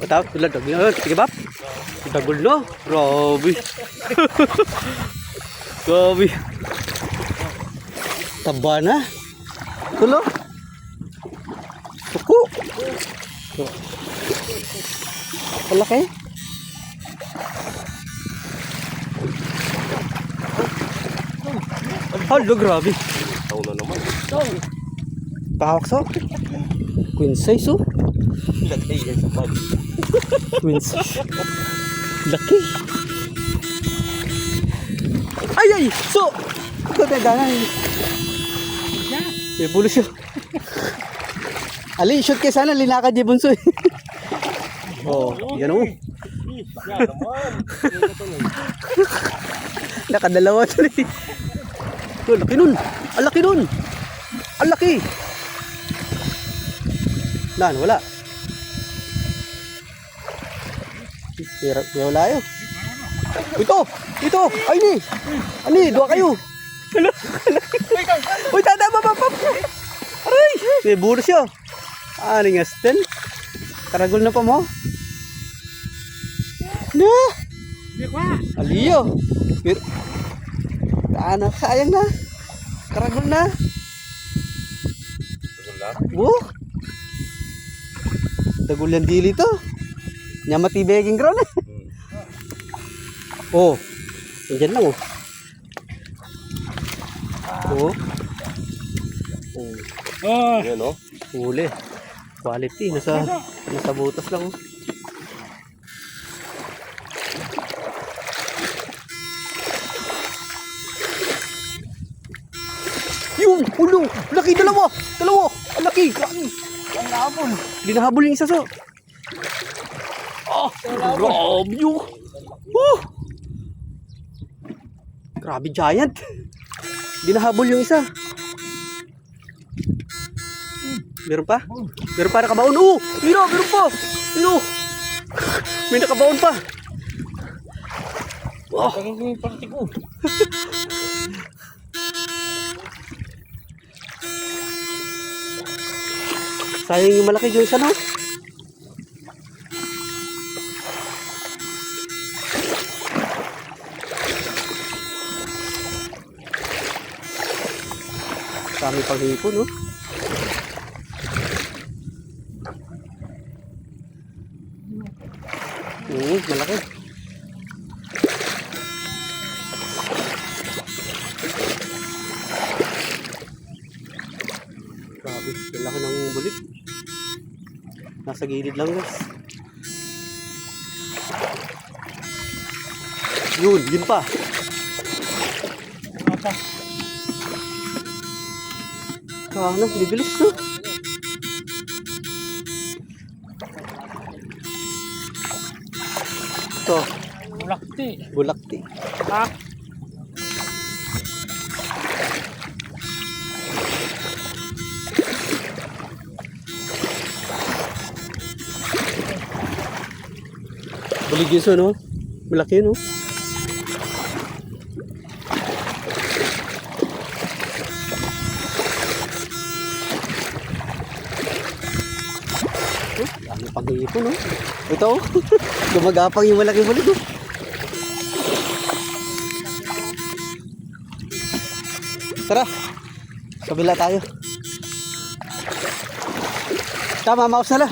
Patawag, tulad. Sige, bap. Dagol na. Grabe. Grabe. Taba na. Tulo. Suko. Palaki. Halo, grabe. Taon na naman. Pahawak sa. Queen size, oh. Lagay yan sa bag. Queen size. Laki. Ay, ay! So! Ito, dagangan. May bulos yun. Ali, shoot kayo sana. Linakad niya bunso. Oh, yan o. Yan naman. Nakadalawa tuloy. Oh, laki nun. Ang laki nun. Ang laki. Wala. Wala yun. Ito. Ay, ni. Ani, dua kayo. Uy, tada, pap. Aray, may buros yun. Ano nga, Stel? Karagol na pa mo. Na. Aliyo. Pero, anak, sayang na. Karagol na. Oh. Dagol yan dili to. Nyamati begging ground eh. Oh. Diyan lang oh. Oh. Oh. Yan o. Huli. Quality. Nasa butas lang oh. Yung ulo. Laki dalawa. Ang laki. Ang nahabol. Hindi nahabol yung isa so. Oh. Grabe yung. Oh. Grabe giant. Hindi nahabol yung isa. Meron pa? Meron pa nakabaon. Oh! Meron pa! May nakabaon pa. Oh! Sayang yung malaki yung isa no? Kami pang hipon no? Malaki. Grabe, malaki ng bulit. Nasa gilid lang guys. Yun pa. Kahanap, bibilis no? Ito. Bulakti. Ah. Buligis no? Malaki no? Ano pang ipon no? Ito gumagapang yung malaki bulig no? Tara, kabila tayo. Tama, maus na lang.